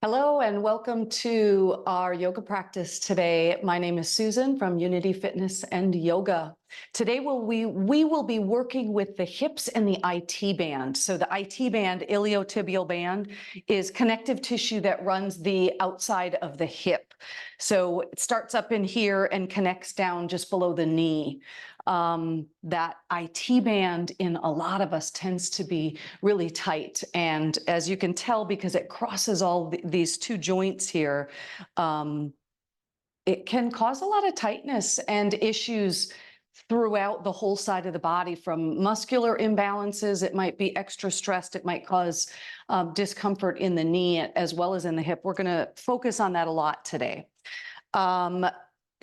Hello and welcome to our yoga practice today. My name is Susan from Unity Fitness and Yoga. Today we will be working with the hips and the IT band. So the IT band, iliotibial band, is connective tissue that runs the outside of the hip. So it starts up in here and connects down just below the knee. That IT band in a lot of us tends to be really tight. And as you can tell, because it crosses all these two joints here, it can cause a lot of tightness and issues throughout the whole side of the body, from muscular imbalances. It might be extra stressed. It might cause discomfort in the knee as well as in the hip. We're going to focus on that a lot today.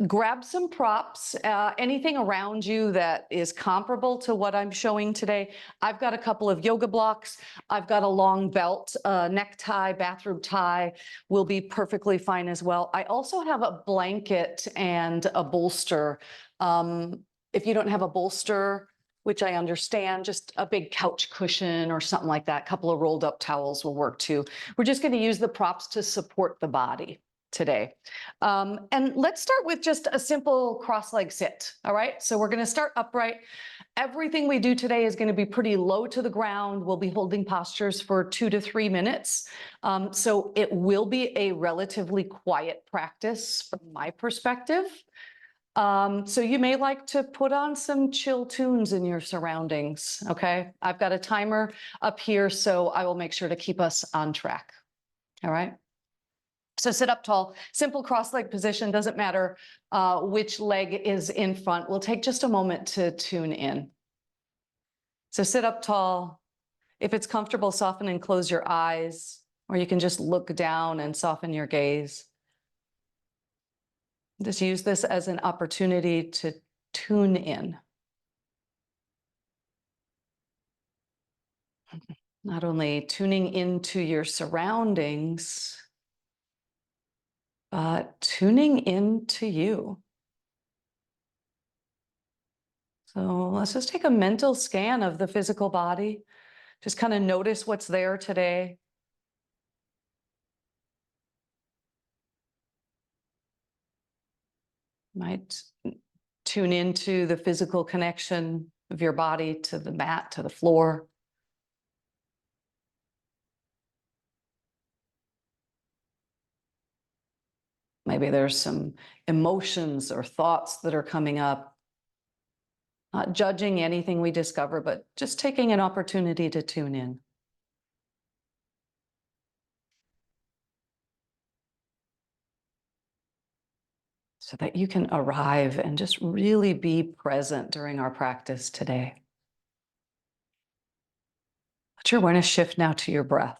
Grab some props, anything around you that is comparable to what I'm showing today. I've got a couple of yoga blocks. I've got a long belt, necktie, bathrobe tie will be perfectly fine as well. I also have a blanket and a bolster. If you don't have a bolster, which I understand, just a big couch cushion or something like that, a couple of rolled up towels will work too. We're just going to use the props to support the body today. And let's start with just a simple cross-leg sit. All right, so we're going to start upright. Everything we do today is going to be pretty low to the ground. We'll be holding postures for 2 to 3 minutes. So it will be a relatively quiet practice from my perspective. So you may like to put on some chill tunes in your surroundings. Okay, I've got a timer up here, so I will make sure to keep us on track. All right. So sit up tall, simple cross-leg position, doesn't matter which leg is in front. We'll take just a moment to tune in. So sit up tall. If it's comfortable, soften and close your eyes, or you can just look down and soften your gaze. Just use this as an opportunity to tune in. Not only tuning into your surroundings, but tuning into you. So let's just take a mental scan of the physical body. Just kind of notice what's there today. Might tune into the physical connection of your body to the mat, to the floor. Maybe there's some emotions or thoughts that are coming up. Not judging anything we discover, but just taking an opportunity to tune in. So that you can arrive and just really be present during our practice today. Let your awareness shift now to your breath.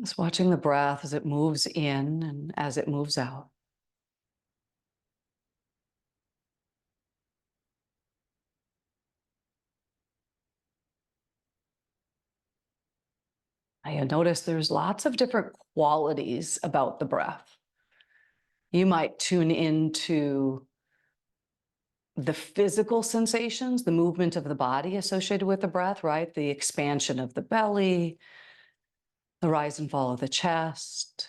Just watching the breath as it moves in and as it moves out. I notice there's lots of different qualities about the breath. You might tune into the physical sensations, the movement of the body associated with the breath, right? The expansion of the belly, the rise and fall of the chest.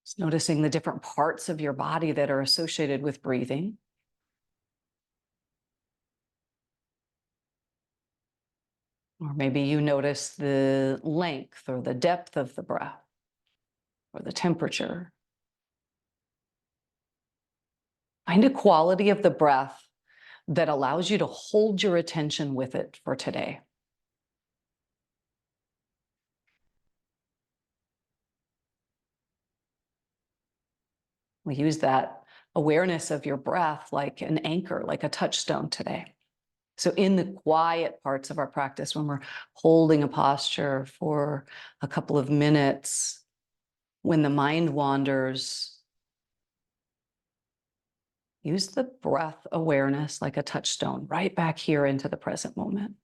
Just noticing the different parts of your body that are associated with breathing. Or maybe you notice the length or the depth of the breath or the temperature. Find a quality of the breath that allows you to hold your attention with it for today. We use that awareness of your breath like an anchor, like a touchstone today. So in the quiet parts of our practice, when we're holding a posture for a couple of minutes, when the mind wanders, use the breath awareness like a touchstone right back here into the present moment.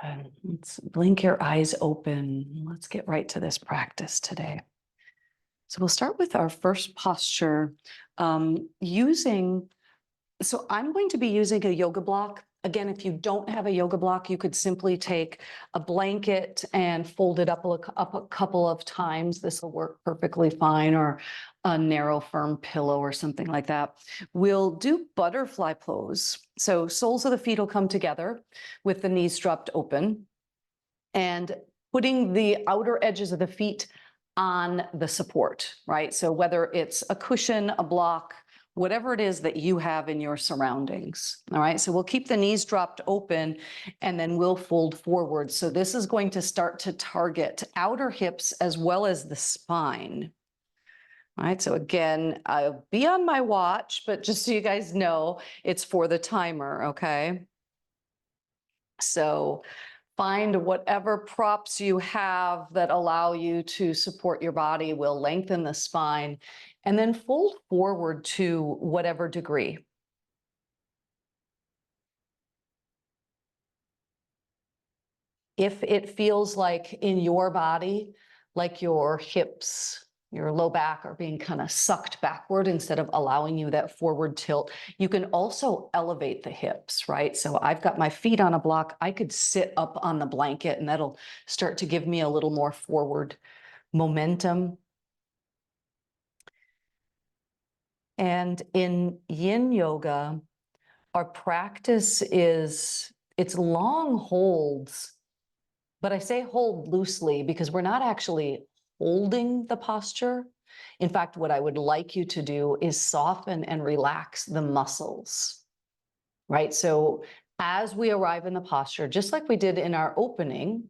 And let's blink your eyes open. Let's get right to this practice today. So we'll start with our first posture so I'm going to be using a yoga block. Again, if you don't have a yoga block, you could simply take a blanket and fold it up a couple of times. This will work perfectly fine, or a narrow, firm pillow or something like that. We'll do butterfly pose. So soles of the feet will come together with the knees dropped open, and putting the outer edges of the feet on the support, right? So whether it's a cushion, a block, whatever it is that you have in your surroundings, all right? So we'll keep the knees dropped open, and then we'll fold forward. So this is going to start to target outer hips as well as the spine. All right, so again, I'll be on my watch, but just so you guys know, it's for the timer, okay? So find whatever props you have that allow you to support your body. We'll lengthen the spine and then fold forward to whatever degree. If it feels like in your body, like your hips, your low back are being kind of sucked backward instead of allowing you that forward tilt, you can also elevate the hips, right? So I've got my feet on a block. I could sit up on the blanket, and that'll start to give me a little more forward momentum. And in Yin Yoga, our practice is, it's long holds, but I say hold loosely because we're not actually holding the posture. In fact, what I would like you to do is soften and relax the muscles, right? So as we arrive in the posture, just like we did in our opening,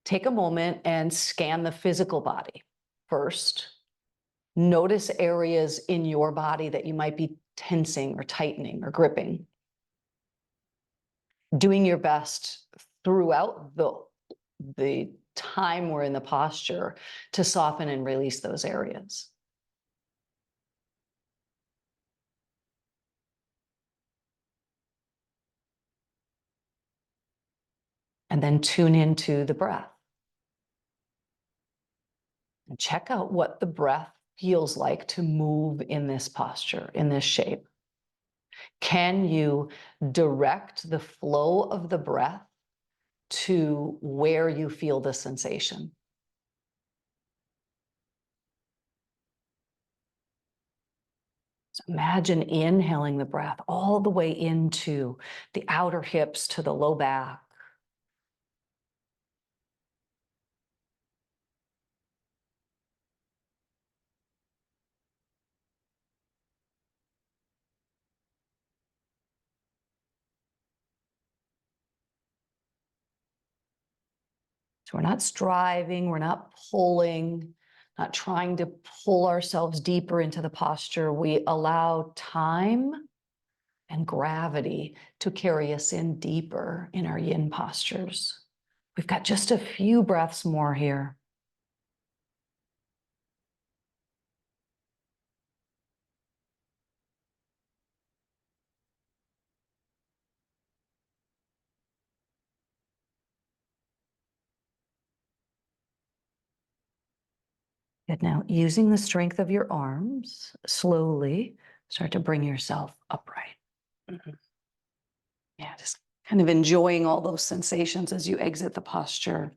take a moment and scan the physical body first. Notice areas in your body that you might be tensing or tightening or gripping. Doing your best throughout the time we're in the posture to soften and release those areas. And then tune into the breath. And check out what the breath feels like to move in this posture, in this shape. Can you direct the flow of the breath to where you feel the sensation? So imagine inhaling the breath all the way into the outer hips to the low back. So we're not striving, we're not pulling, not trying to pull ourselves deeper into the posture. We allow time and gravity to carry us in deeper in our yin postures. We've got just a few breaths more here. Good. Now, using the strength of your arms, slowly start to bring yourself upright. Yeah, just kind of enjoying all those sensations as you exit the posture.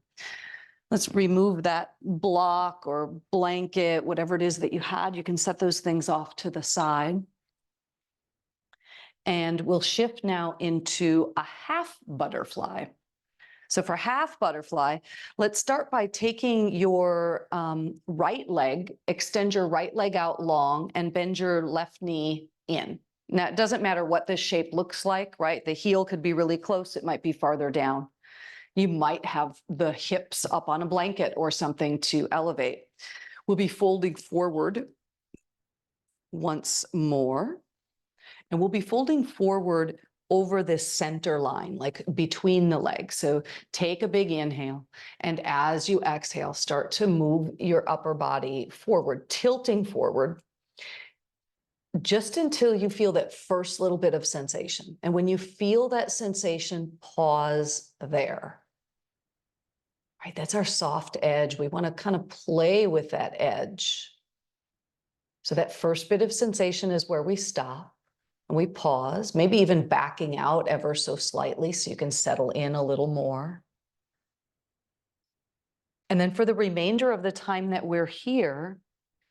Let's remove that block or blanket, whatever it is that you had. You can set those things off to the side. And we'll shift now into a half butterfly. So for half butterfly, let's start by taking your right leg, extend your right leg out long, and bend your left knee in. Now, it doesn't matter what this shape looks like, right? The heel could be really close. It might be farther down. You might have the hips up on a blanket or something to elevate. We'll be folding forward once more, and we'll be folding forward over this center line, like between the legs. So take a big inhale, and as you exhale, start to move your upper body forward, tilting forward, just until you feel that first little bit of sensation. And when you feel that sensation, pause there. Right, that's our soft edge. We want to kind of play with that edge. So that first bit of sensation is where we stop and we pause, maybe even backing out ever so slightly so you can settle in a little more. And then for the remainder of the time that we're here,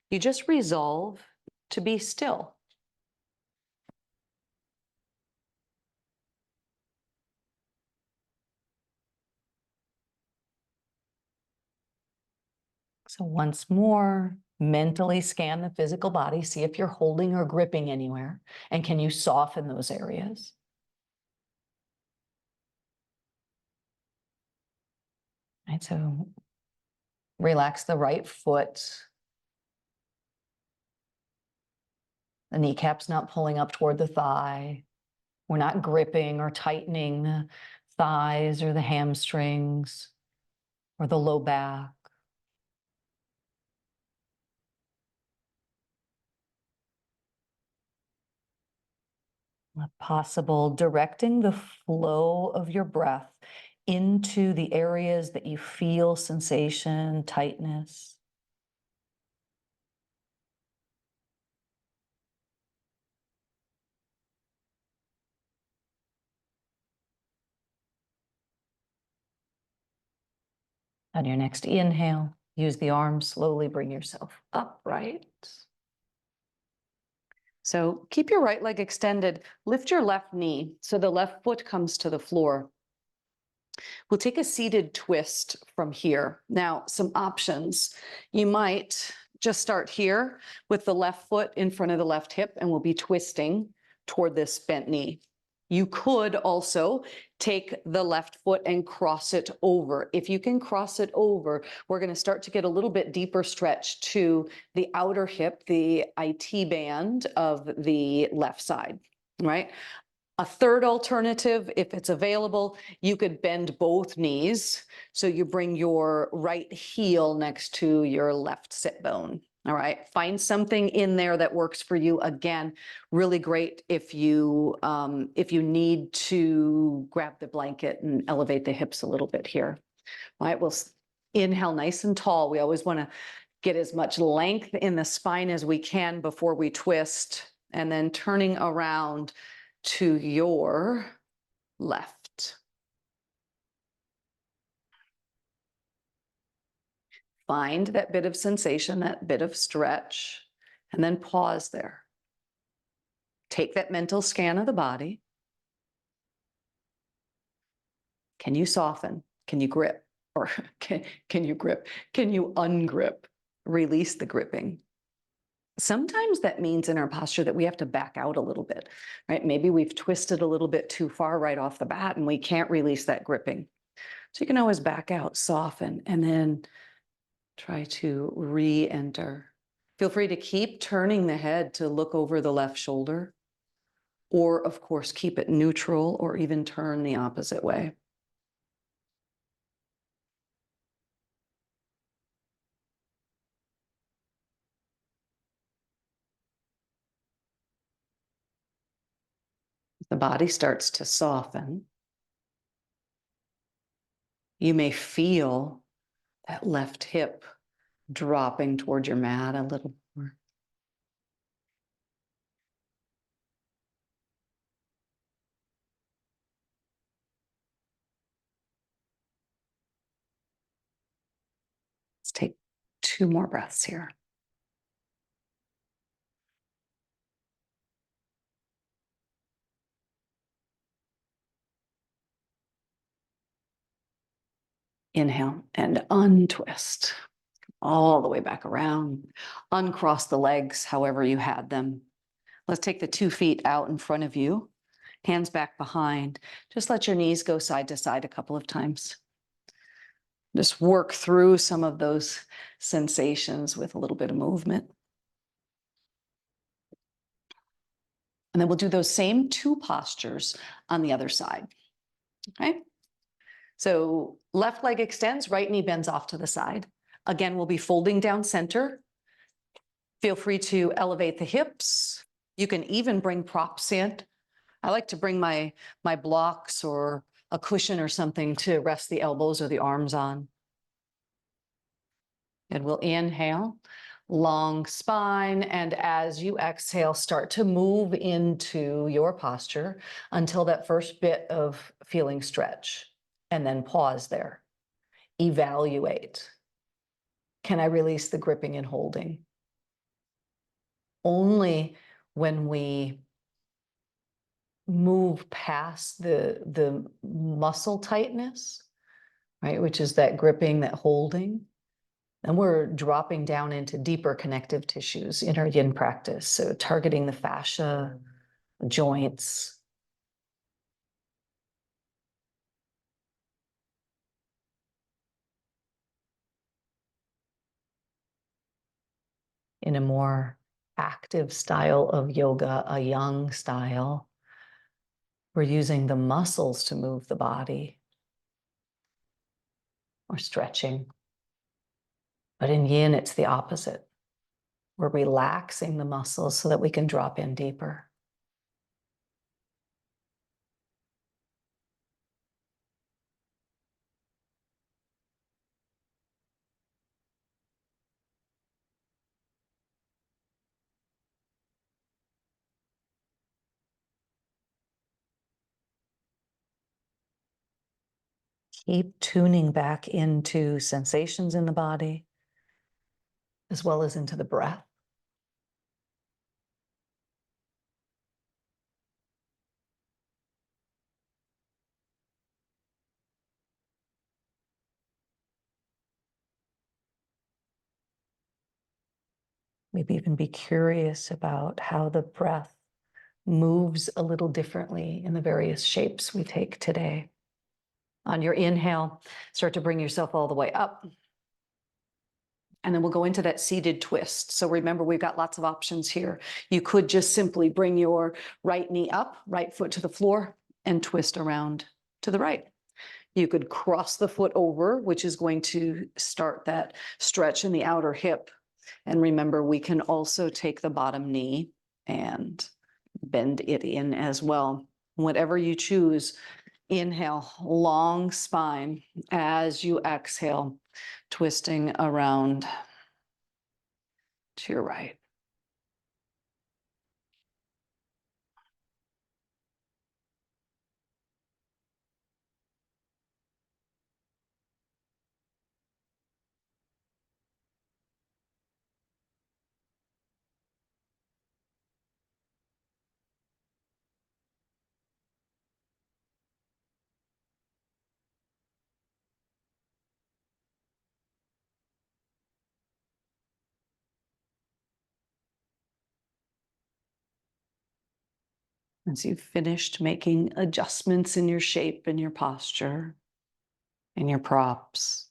you just resolve to be still. So once more, mentally scan the physical body, see if you're holding or gripping anywhere, and can you soften those areas? Right, so relax the right foot. The kneecap's not pulling up toward the thigh. We're not gripping or tightening the thighs or the hamstrings or the low back. If possible, directing the flow of your breath into the areas that you feel sensation, tightness. On your next inhale, use the arms, slowly bring yourself upright. So keep your right leg extended. Lift your left knee so the left foot comes to the floor. We'll take a seated twist from here. Now, some options. You might just start here with the left foot in front of the left hip, and we'll be twisting toward this bent knee. You could also take the left foot and cross it over. If you can cross it over, we're going to start to get a little bit deeper stretch to the outer hip, the IT band of the left side, right? A third alternative, if it's available, you could bend both knees. So you bring your right heel next to your left sit bone. All right, find something in there that works for you. Again, really great if you need to grab the blanket and elevate the hips a little bit here. All right, we'll inhale nice and tall. We always want to get as much length in the spine as we can before we twist, and then turning around to your left. Find that bit of sensation, that bit of stretch, and then pause there. Take that mental scan of the body. Can you soften? Can you grip? Or can you grip? Can you ungrip? Release the gripping. Sometimes that means in our posture that we have to back out a little bit, right? Maybe we've twisted a little bit too far right off the bat and we can't release that gripping. So you can always back out, soften, and then try to re-enter. Feel free to keep turning the head to look over the left shoulder, or of course, keep it neutral or even turn the opposite way. The body starts to soften. You may feel that left hip dropping toward your mat a little more. Let's take 2 more breaths here. Inhale and untwist. All the way back around. Uncross the legs however you had them. Let's take the 2 feet out in front of you, hands back behind. Just let your knees go side to side a couple of times. Just work through some of those sensations with a little bit of movement. And then we'll do those same 2 postures on the other side. Okay? So left leg extends, right knee bends off to the side. Again, we'll be folding down center. Feel free to elevate the hips. You can even bring props in. I like to bring my blocks or a cushion or something to rest the elbows or the arms on. And we'll inhale, long spine, and as you exhale, start to move into your posture until that first bit of feeling stretch, and then pause there. Evaluate. Can I release the gripping and holding? Only when we move past the muscle tightness, right, which is that gripping, that holding, and we're dropping down into deeper connective tissues in our yin practice. So targeting the fascia, joints. In a more active style of yoga, a yang style, we're using the muscles to move the body. We're stretching. But in yin, it's the opposite. We're relaxing the muscles so that we can drop in deeper. Keep tuning back into sensations in the body, as well as into the breath. Maybe even be curious about how the breath moves a little differently in the various shapes we take today. On your inhale, start to bring yourself all the way up. And then we'll go into that seated twist. So remember, we've got lots of options here. You could just simply bring your right knee up, right foot to the floor, and twist around to the right. You could cross the foot over, which is going to start that stretch in the outer hip. And remember, we can also take the bottom knee and bend it in as well. Whatever you choose, inhale, long spine. As you exhale, twisting around to your right. As you've finished making adjustments in your shape and your posture and your props,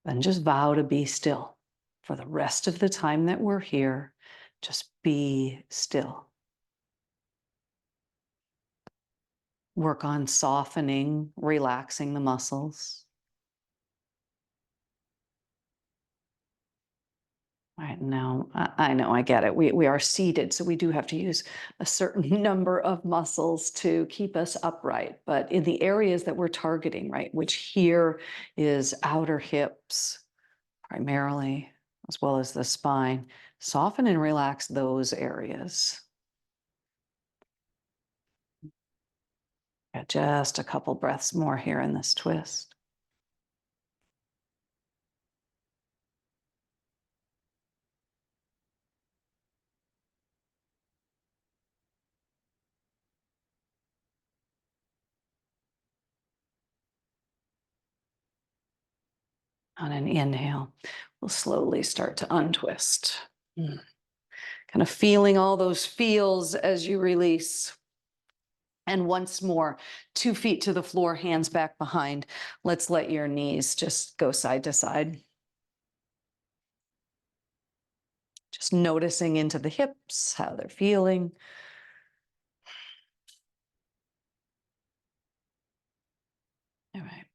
then just vow to be still for the rest of the time that we're here. Just be still. Work on softening, relaxing the muscles. Right now, I know, I get it. We are seated, so we do have to use a certain number of muscles to keep us upright. But in the areas that we're targeting, right, which here is outer hips primarily, as well as the spine, soften and relax those areas. Got just a couple breaths more here in this twist. On an inhale, we'll slowly start to untwist. Kind of feeling all those feels as you release. And once more, 2 feet to the floor, hands back behind. Let's let your knees just go side to side. Just noticing into the hips, how they're feeling. All right.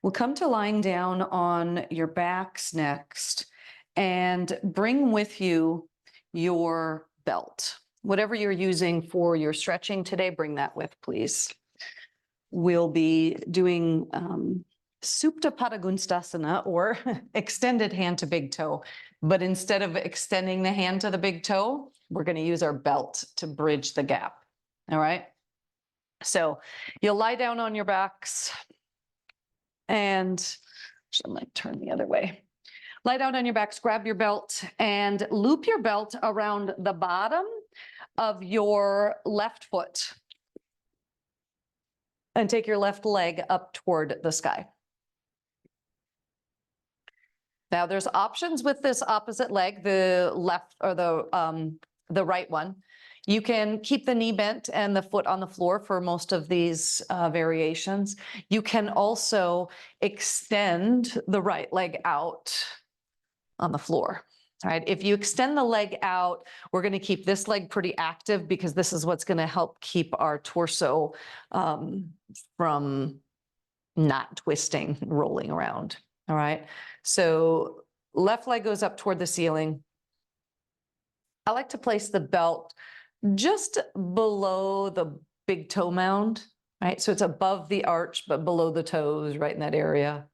We'll come to lying down on your backs next and bring with you your belt. Whatever you're using for your stretching today, bring that with, please. We'll be doing Supta Padangusthasana, or extended hand to big toe. But instead of extending the hand to the big toe, we're going to use our belt to bridge the gap. All right. So you'll lie down on your backs and I might turn the other way. Lie down on your backs, grab your belt and loop your belt around the bottom of your left foot. And take your left leg up toward the sky. Now there's options with this opposite leg, the left or the right one. You can keep the knee bent and the foot on the floor for most of these variations. You can also extend the right leg out on the floor. All right, if you extend the leg out, we're going to keep this leg pretty active because this is what's going to help keep our torso from not twisting, rolling around. All right, so left leg goes up toward the ceiling. I like to place the belt just below the big toe mound, right? So it's above the arch, but below the toes, right in that area.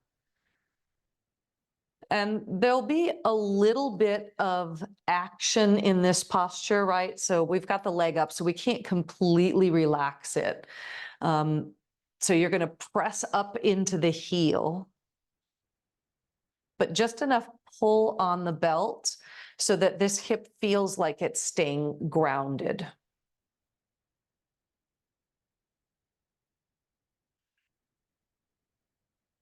And there'll be a little bit of action in this posture, right? So we've got the leg up, so we can't completely relax it. So you're going to press up into the heel, but just enough pull on the belt so that this hip feels like it's staying grounded.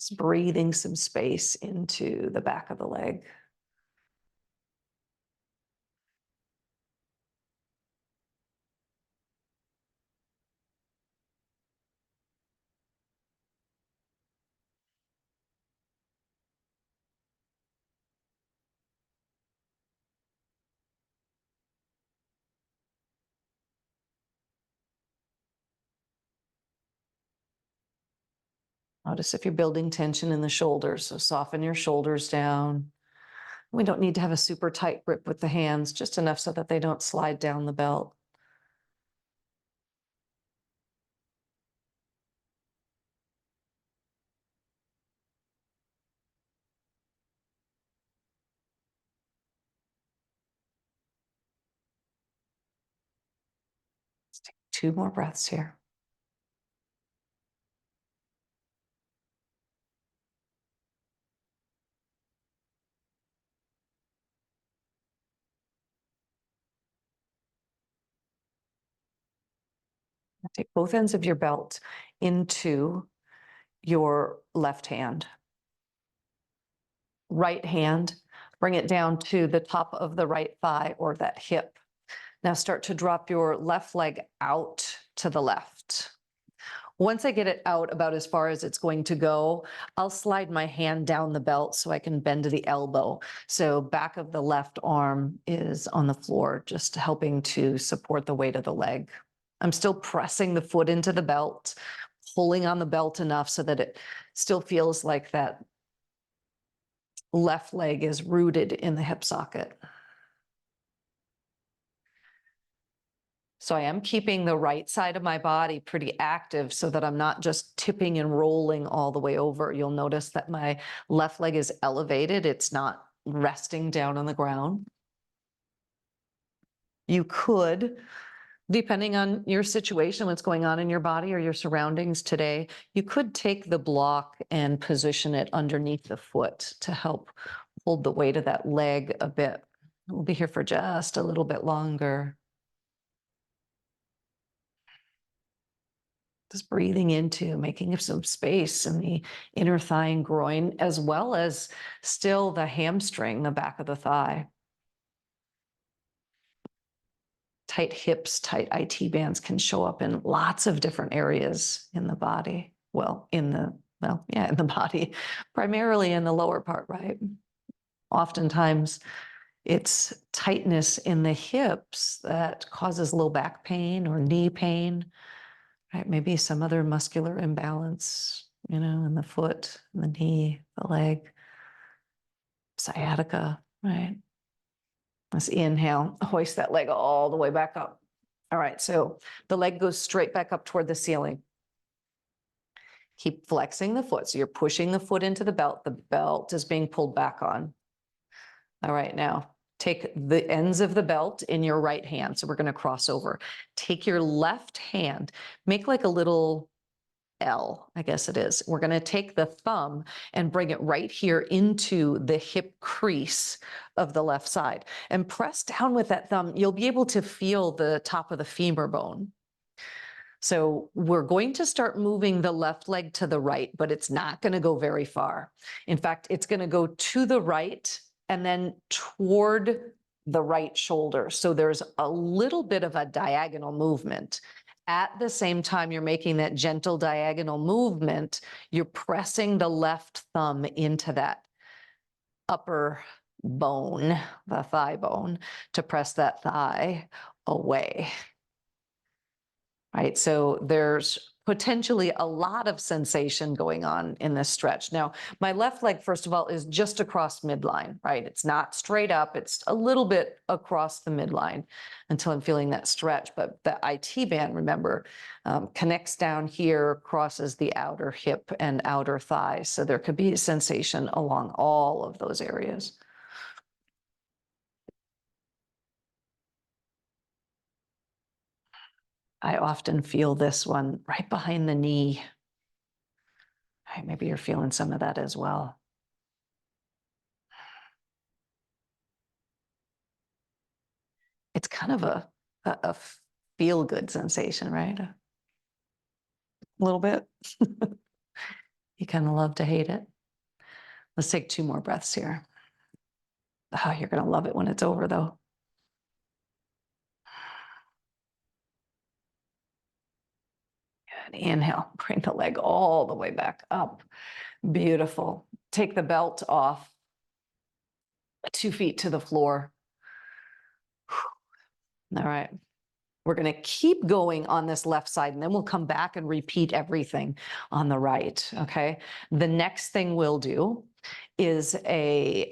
Just breathing some space into the back of the leg. Notice if you're building tension in the shoulders, so soften your shoulders down. We don't need to have a super tight grip with the hands, just enough so that they don't slide down the belt. Let's take 2 more breaths here. Take both ends of your belt into your left hand. Right hand, bring it down to the top of the right thigh or that hip. Now start to drop your left leg out to the left. Once I get it out about as far as it's going to go, I'll slide my hand down the belt so I can bend to the elbow. So back of the left arm is on the floor, just helping to support the weight of the leg. I'm still pressing the foot into the belt, pulling on the belt enough so that it still feels like that left leg is rooted in the hip socket. So I am keeping the right side of my body pretty active so that I'm not just tipping and rolling all the way over. You'll notice that my left leg is elevated. It's not resting down on the ground. You could, depending on your situation, what's going on in your body or your surroundings today, you could take the block and position it underneath the foot to help hold the weight of that leg a bit. We'll be here for just a little bit longer. Just breathing into, making some space in the inner thigh and groin, as well as still the hamstring, the back of the thigh. Tight hips, tight IT bands can show up in lots of different areas in the body. In the body, primarily in the lower part, right? Oftentimes, it's tightness in the hips that causes low back pain or knee pain. Right, maybe some other muscular imbalance, in the foot, the knee, the leg, sciatica, right? Let's inhale, hoist that leg all the way back up. All right, so the leg goes straight back up toward the ceiling. Keep flexing the foot. So you're pushing the foot into the belt. The belt is being pulled back on. All right, now take the ends of the belt in your right hand. So we're going to cross over. Take your left hand, make like a little L, I guess it is. We're going to take the thumb and bring it right here into the hip crease of the left side and press down with that thumb. You'll be able to feel the top of the femur bone. So we're going to start moving the left leg to the right, but it's not going to go very far. In fact, it's going to go to the right and then toward the right shoulder. So there's a little bit of a diagonal movement. At the same time you're making that gentle diagonal movement, you're pressing the left thumb into that upper bone, the thigh bone, to press that thigh away. Right, so there's potentially a lot of sensation going on in this stretch. Now, my left leg, first of all, is just across midline, right? It's not straight up, it's a little bit across the midline until I'm feeling that stretch. But the IT band, remember, connects down here, crosses the outer hip and outer thigh. So there could be sensation along all of those areas. I often feel this one right behind the knee. Right, maybe you're feeling some of that as well. It's kind of a feel-good sensation, right? A little bit. You kind of love to hate it. Let's take 2 more breaths here. Oh, you're going to love it when it's over, though. Good. Inhale, bring the leg all the way back up. Beautiful. Take the belt off. 2 feet to the floor. All right. We're going to keep going on this left side, and then we'll come back and repeat everything on the right, okay? The next thing we'll do is a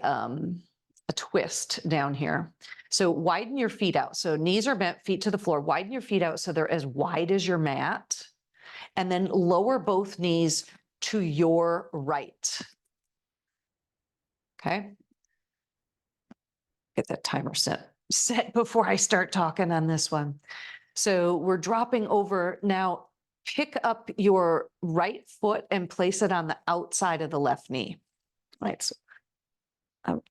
twist down here. So widen your feet out. So knees are bent, feet to the floor. Widen your feet out so they're as wide as your mat, and then lower both knees to your right, okay? Get that timer set before I start talking on this one. So we're dropping over. Now pick up your right foot and place it on the outside of the left knee. Right. So I'm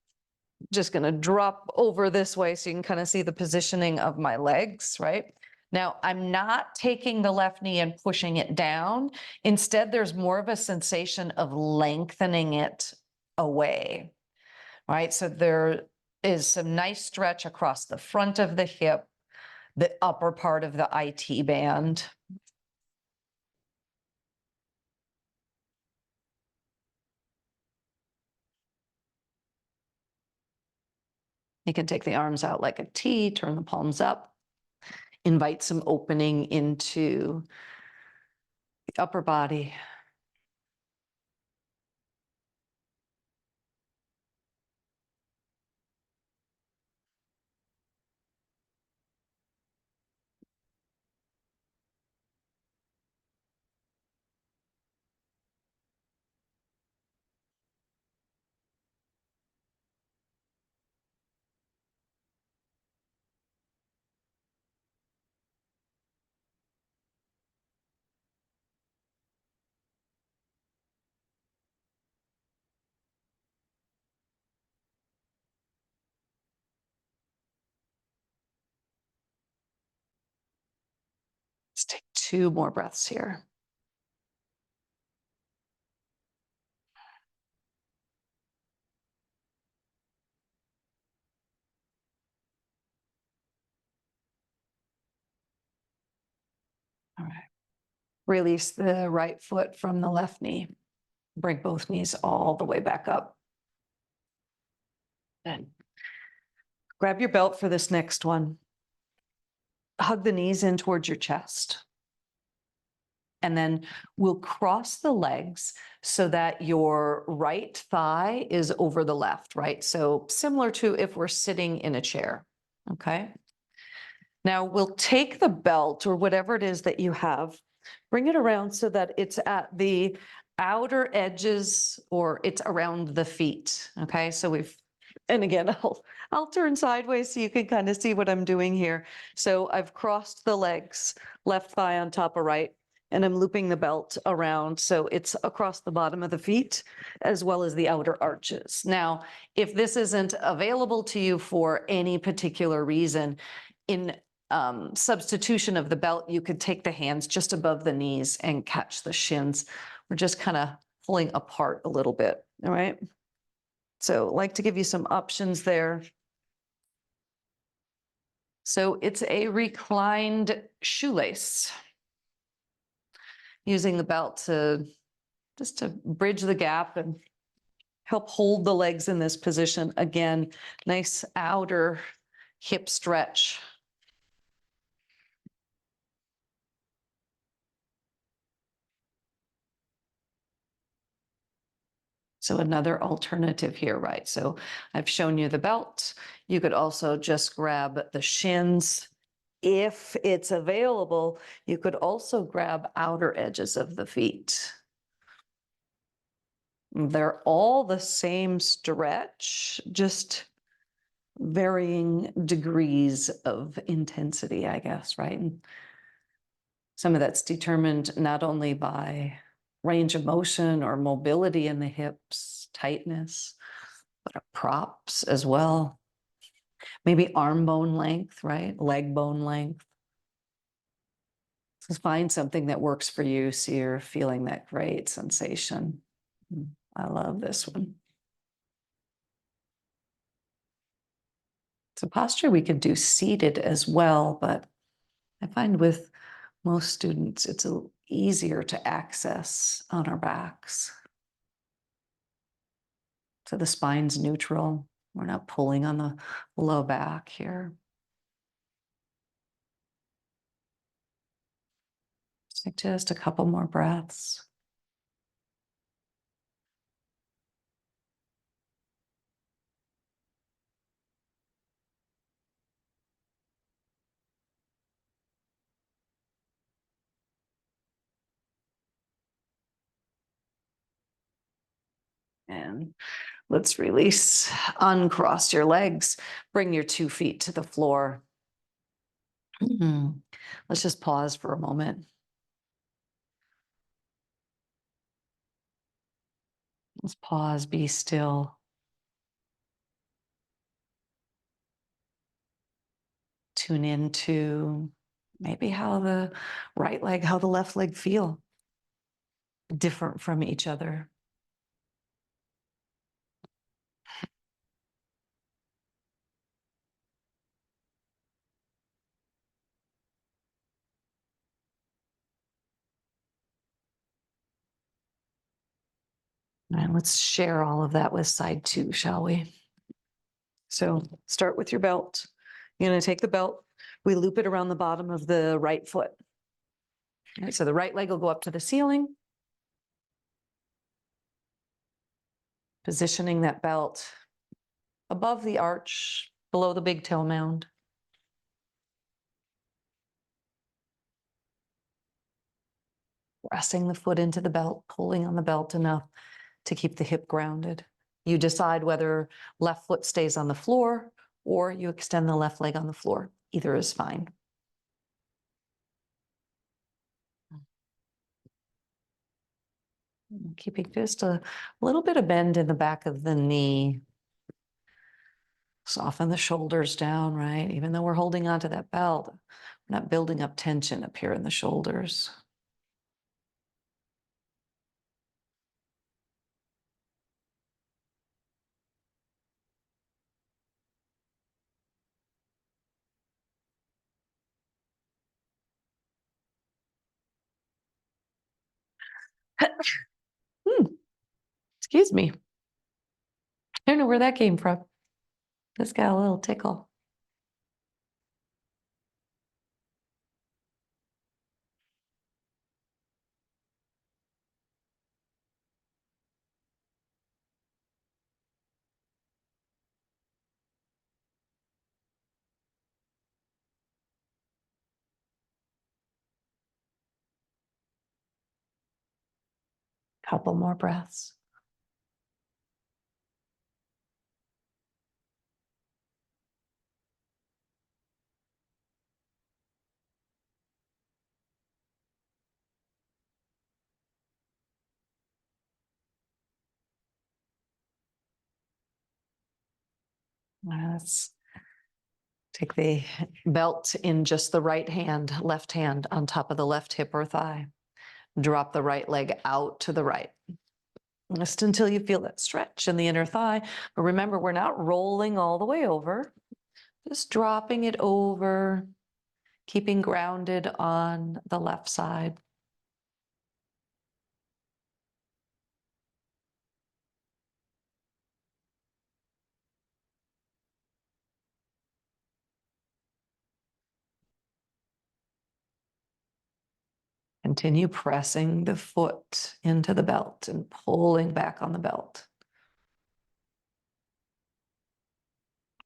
just going to drop over this way so you can kind of see the positioning of my legs, right? Now I'm not taking the left knee and pushing it down. Instead, there's more of a sensation of lengthening it away, right? So there is some nice stretch across the front of the hip, the upper part of the IT band. You can take the arms out like a T, turn the palms up, invite some opening into the upper body. Let's take 2 more breaths here. All right. Release the right foot from the left knee. Bring both knees all the way back up. Then grab your belt for this next one. Hug the knees in towards your chest. And then we'll cross the legs so that your right thigh is over the left, right? So similar to if we're sitting in a chair, okay? Now we'll take the belt or whatever it is that you have, Bring it around so that it's at the outer edges or it's around the feet. Okay, so and again, I'll turn sideways so you can kind of see what I'm doing here. So I've crossed the legs, left thigh on top of right, and I'm looping the belt around so it's across the bottom of the feet as well as the outer arches. Now, if this isn't available to you for any particular reason, in substitution of the belt, you could take the hands just above the knees and catch the shins. We're just kind of pulling apart a little bit, all right? So like to give you some options there. So it's a reclined shoelace. Using the belt to just to bridge the gap and help hold the legs in this position. Again, nice outer hip stretch. So another alternative here, right? So I've shown you the belt. You could also just grab the shins. If it's available, you could also grab outer edges of the feet. They're all the same stretch, just varying degrees of intensity, I guess, right? And some of that's determined not only by range of motion or mobility in the hips, tightness, but props as well. Maybe arm bone length, right? Leg bone length. So find something that works for you so you're feeling that great sensation. I love this one. So posture we could do seated as well, but I find with most students it's easier to access on our backs. So the spine's neutral. We're not pulling on the low back here. Take just a couple more breaths. And let's release. Uncross your legs. Bring your 2 feet to the floor. Let's just pause for a moment. Let's pause, be still. Tune into maybe how the right leg, how the left leg feel different from each other. And let's share all of that with side 2, shall we? So start with your belt. You're going to take the belt. We loop it around the bottom of the right foot. All right, so the right leg will go up to the ceiling. Positioning that belt above the arch, below the big toe mound. Pressing the foot into the belt, pulling on the belt enough to keep the hip grounded. You decide whether left foot stays on the floor or you extend the left leg on the floor. Either is fine. Keeping just a little bit of bend in the back of the knee. Soften the shoulders down, right? Even though we're holding onto that belt, we're not building up tension up here in the shoulders. Excuse me. I don't know where that came from. Just got a little tickle. Couple more breaths. Let's take the belt in just the right hand, left hand on top of the left hip or thigh. Drop the right leg out to the right. Just until you feel that stretch in the inner thigh. But remember, we're not rolling all the way over, just dropping it over, keeping grounded on the left side. Continue pressing the foot into the belt and pulling back on the belt.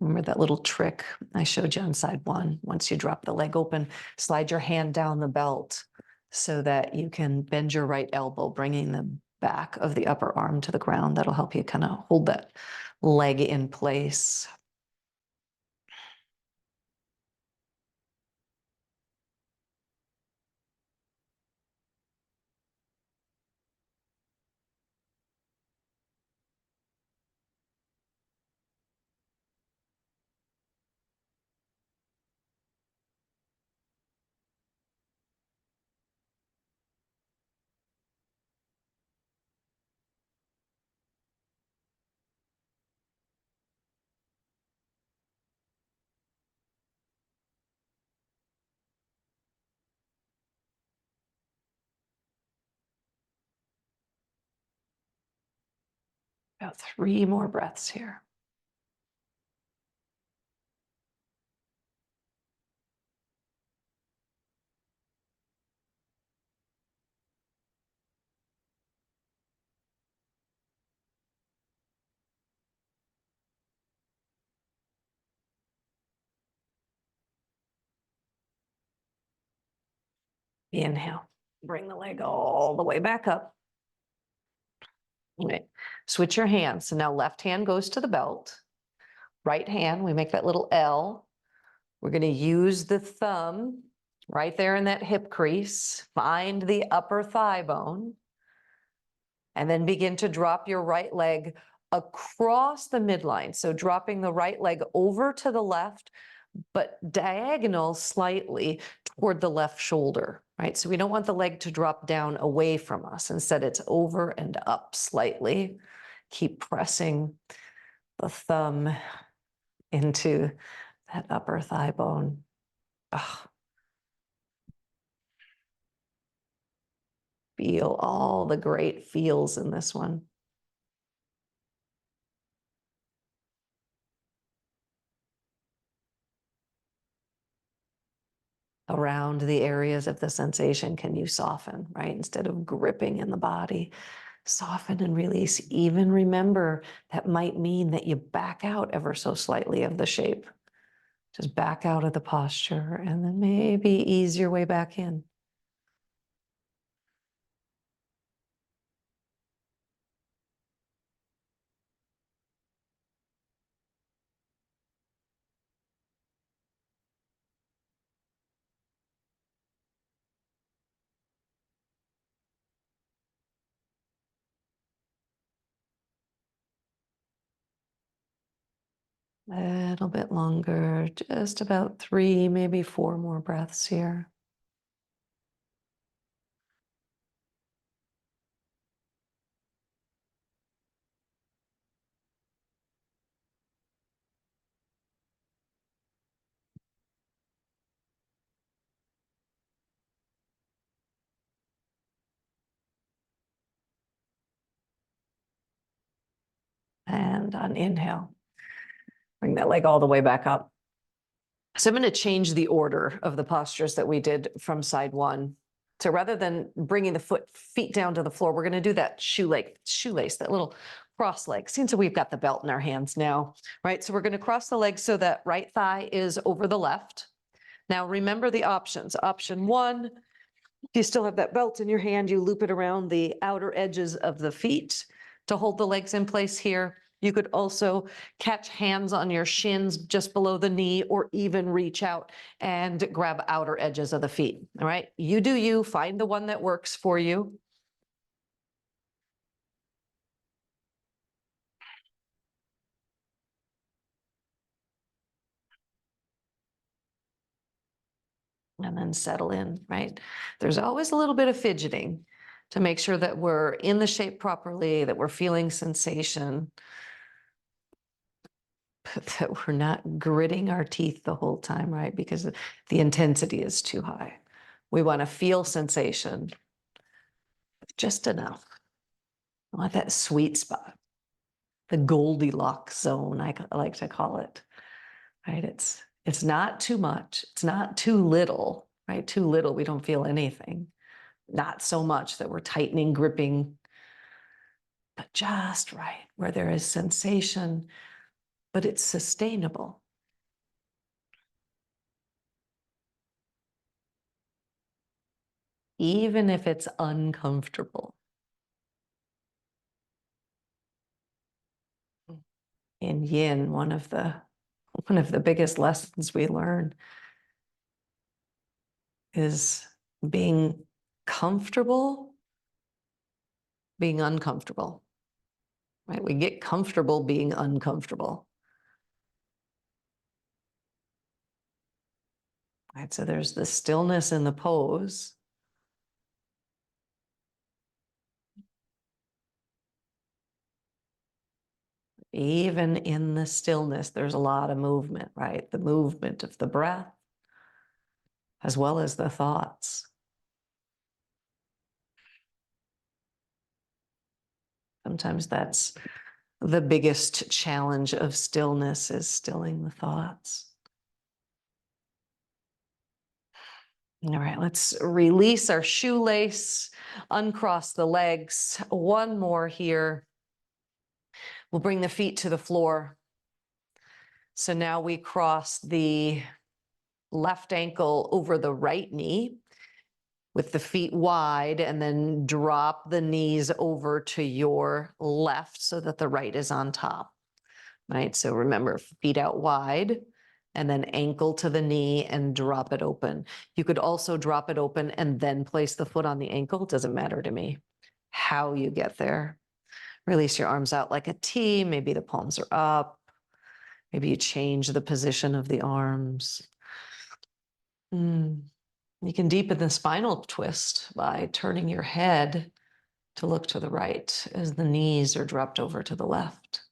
Remember that little trick I showed you on side one? Once you drop the leg open, slide your hand down the belt so that you can bend your right elbow, bringing the back of the upper arm to the ground. That'll help you kind of hold that leg in place. About 3 more breaths here. Inhale, bring the leg all the way back up. Okay. Switch your hands. So now left hand goes to the belt. Right hand, we make that little L. We're going to use the thumb right there in that hip crease. Find the upper thigh bone. And then begin to drop your right leg across the midline. So dropping the right leg over to the left, but diagonal slightly toward the left shoulder, right? So we don't want the leg to drop down away from us. Instead, it's over and up slightly. Keep pressing the thumb into that upper thigh bone. Ugh. Feel all the great feels in this one. Around the areas of the sensation, can you soften, right? Instead of gripping in the body, soften and release. Even remember, that might mean that you back out ever so slightly of the shape. Just back out of the posture and then maybe ease your way back in. A little bit longer, just about 3, maybe 4 more breaths here. And on inhale, bring that leg all the way back up. So I'm going to change the order of the postures that we did from side one. So rather than bringing the feet down to the floor, we're going to do that shoelace, that little cross leg. Seems that we've got the belt in our hands now, right? So we're going to cross the legs so that right thigh is over the left. Now remember the options. Option 1, If you still have that belt in your hand, you loop it around the outer edges of the feet to hold the legs in place here. You could also catch hands on your shins just below the knee, or even reach out and grab outer edges of the feet. All right, you do you, find the one that works for you. And then settle in, right? There's always a little bit of fidgeting to make sure that we're in the shape properly, that we're feeling sensation, but that we're not gritting our teeth the whole time, right? Because the intensity is too high. We want to feel sensation, just enough. I want that sweet spot, the Goldilocks zone, I like to call it, right? It's not too much. It's not too little, right? Too little, we don't feel anything. Not so much that we're tightening, gripping, but just right, where there is sensation, but it's sustainable. Even if it's uncomfortable. In Yin, one of the biggest lessons we learn is being comfortable, being uncomfortable. Right? We get comfortable being uncomfortable. Right? So there's the stillness in the pose. Even in the stillness, there's a lot of movement, right? The movement of the breath, as well as the thoughts. Sometimes that's the biggest challenge of stillness, is stilling the thoughts. All right, let's release our shoelace, uncross the legs. One more here. We'll bring the feet to the floor. So now we cross the left ankle over the right knee with the feet wide, and then drop the knees over to your left so that the right is on top, right? So remember, feet out wide, and then ankle to the knee and drop it open. You could also drop it open and then place the foot on the ankle. It doesn't matter to me how you get there. Release your arms out like a T. Maybe the palms are up. Maybe you change the position of the arms. You can deepen the spinal twist by turning your head to look to the right as the knees are dropped over to the left.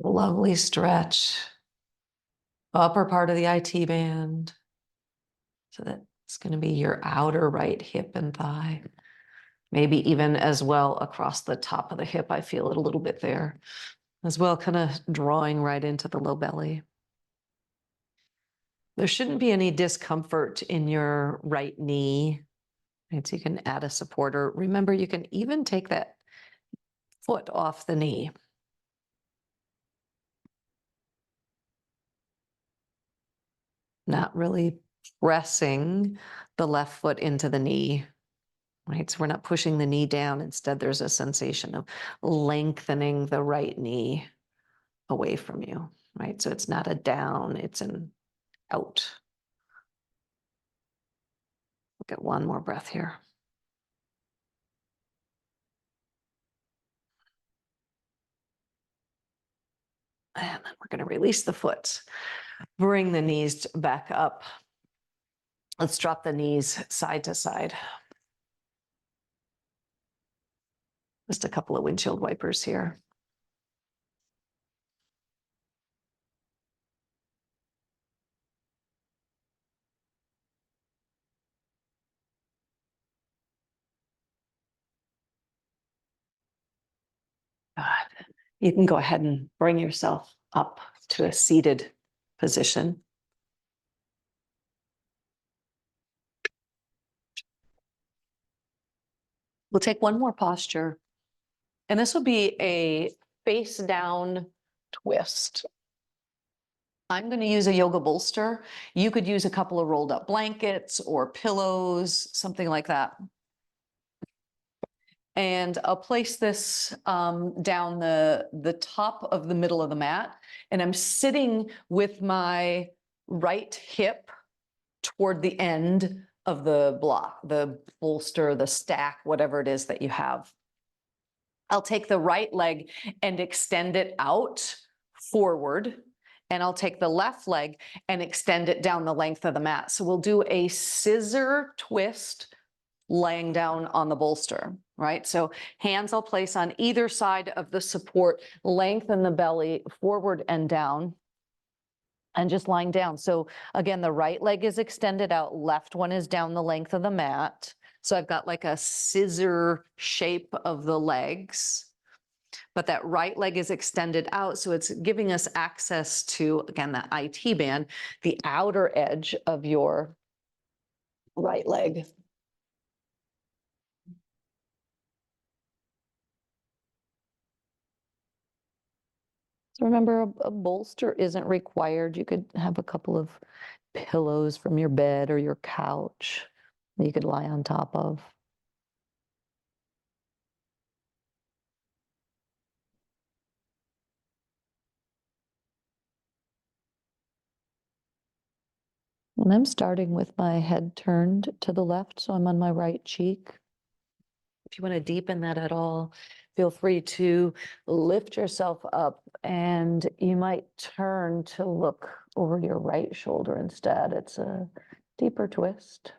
Lovely stretch. Upper part of the IT band. So that's going to be your outer right hip and thigh. Maybe even as well across the top of the hip. I feel it a little bit there as well, kind of drawing right into the low belly. There shouldn't be any discomfort in your right knee. Right? So you can add a supporter. Remember, you can even take that foot off the knee. Not really pressing the left foot into the knee, right? So we're not pushing the knee down. Instead, there's a sensation of lengthening the right knee away from you, right? So it's not a down, it's an out. We'll get one more breath here. And then we're going to release the foot. Bring the knees back up. Let's drop the knees side to side. Just a couple of windshield wipers here. Good. You can go ahead and bring yourself up to a seated position. We'll take one more posture. And this will be a face down twist. I'm going to use a yoga bolster. You could use a couple of rolled up blankets or pillows, something like that. And I'll place this down the top of the middle of the mat. And I'm sitting with my right hip toward the end of the block, the bolster, the stack, whatever it is that you have. I'll take the right leg and extend it out forward. And I'll take the left leg and extend it down the length of the mat. So we'll do a scissor twist laying down on the bolster, right? So hands I'll place on either side of the support, lengthen the belly forward and down, and just lying down. So again, the right leg is extended out, left one is down the length of the mat. So I've got like a scissor shape of the legs, but that right leg is extended out. So it's giving us access to, again, that IT band, the outer edge of your right leg. So remember, a bolster isn't required. You could have a couple of pillows from your bed or your couch that you could lie on top of. And I'm starting with my head turned to the left, so I'm on my right cheek. If you want to deepen that at all, feel free to lift yourself up, and you might turn to look over your right shoulder instead. It's a deeper twist.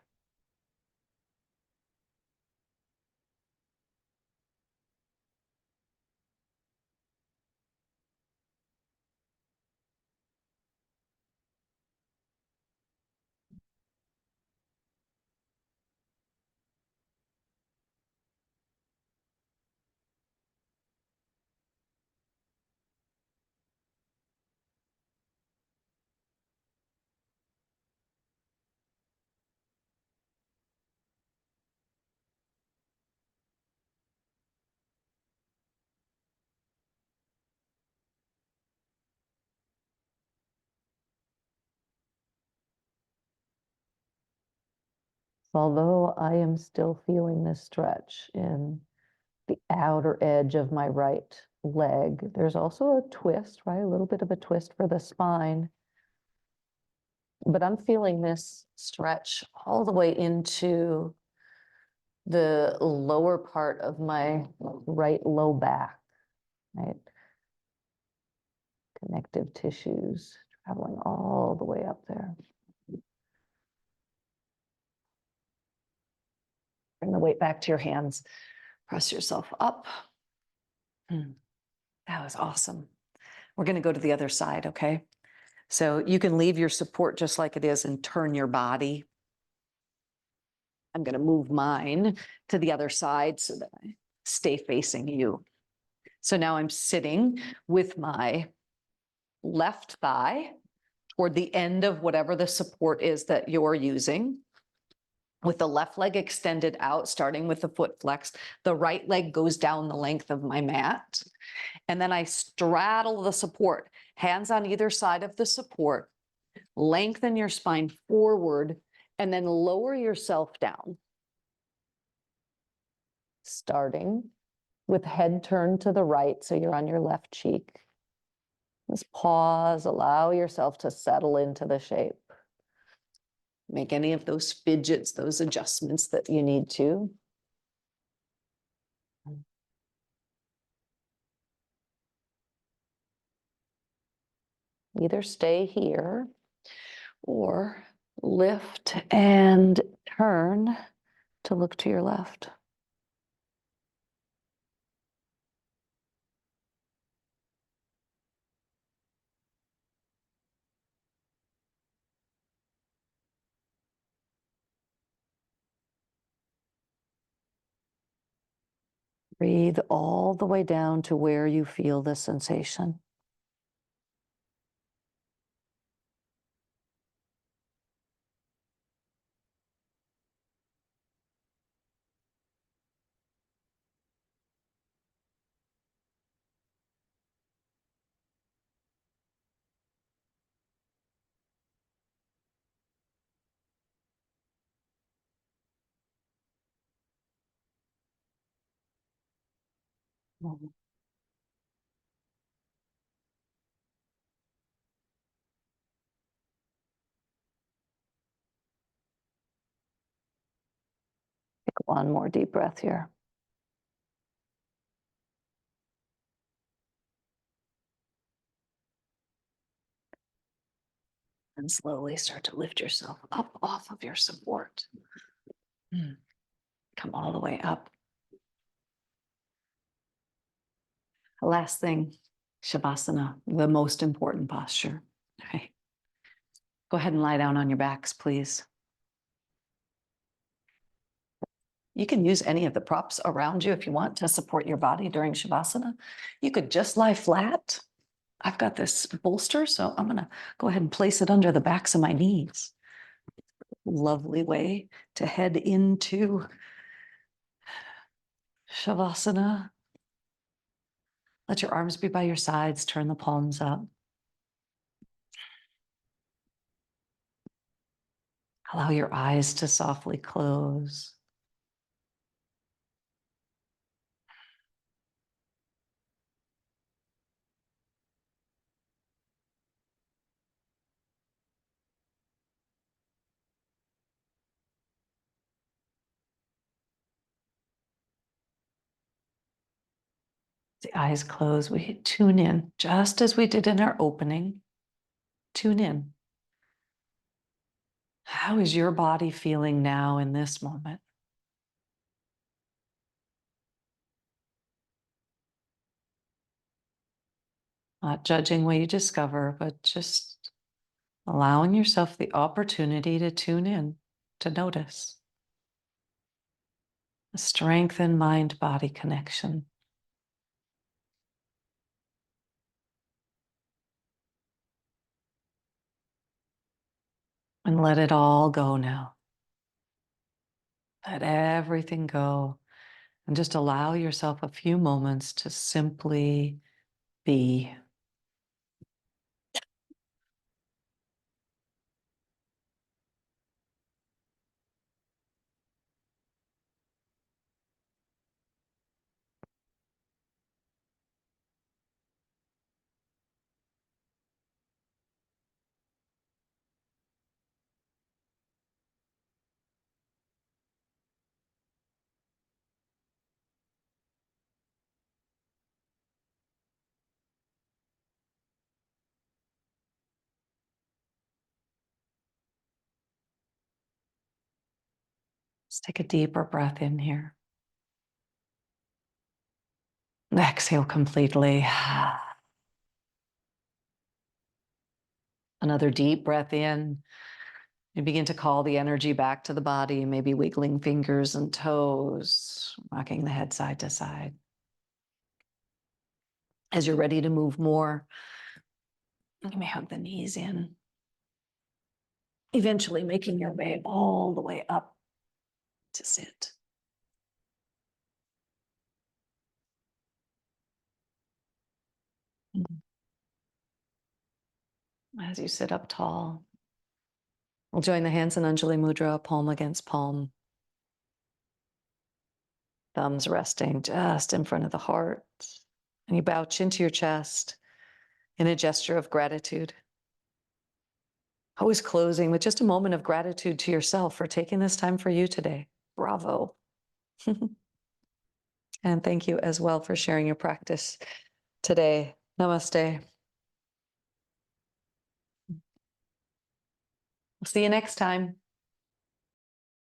Although I am still feeling this stretch in the outer edge of my right leg, there's also a twist, right? A little bit of a twist for the spine. But I'm feeling this stretch all the way into the lower part of my right low back, right? Connective tissues traveling all the way up there. Bring the weight back to your hands. Press yourself up. That was awesome. We're going to go to the other side, okay? So you can leave your support just like it is and turn your body. I'm going to move mine to the other side so that I stay facing you. So now I'm sitting with my left thigh toward the end of whatever the support is that you're using, with the left leg extended out, starting with the foot flex. The right leg goes down the length of my mat. And then I straddle the support, hands on either side of the support, lengthen your spine forward, and then lower yourself down. Starting with head turned to the right, so you're on your left cheek. Just pause, allow yourself to settle into the shape. Make any of those fidgets, those adjustments that you need to. Either stay here or lift and turn to look to your left. Breathe all the way down to where you feel the sensation. Take one more deep breath here. And slowly start to lift yourself up off of your support. Come all the way up. Last thing, Shavasana, the most important posture. Okay. Go ahead and lie down on your backs, please. You can use any of the props around you if you want to support your body during Shavasana. You could just lie flat. I've got this bolster, so I'm gonna go ahead and place it under the backs of my knees. Lovely way to head into Shavasana. Let your arms be by your sides, turn the palms up. Allow your eyes to softly close. The eyes closed, we tune in, just as we did in our opening. Tune in. How is your body feeling now in this moment? Not judging what you discover, but just allowing yourself the opportunity to tune in, to notice. A strengthened mind-body connection. And let it all go now. Let everything go. And just allow yourself a few moments to simply be. Let's take a deeper breath in here. Exhale completely. Another deep breath in. You begin to call the energy back to the body, maybe wiggling fingers and toes, rocking the head side to side. As you're ready to move more, you may hug the knees in, eventually making your way all the way up to sit. As you sit up tall, we'll join the hands in Anjali Mudra, palm against palm. Thumbs resting just in front of the heart. And you bow chin to your chest in a gesture of gratitude. Always closing with just a moment of gratitude to yourself for taking this time for you today. Bravo. And thank you as well for sharing your practice today. Namaste. See you next time.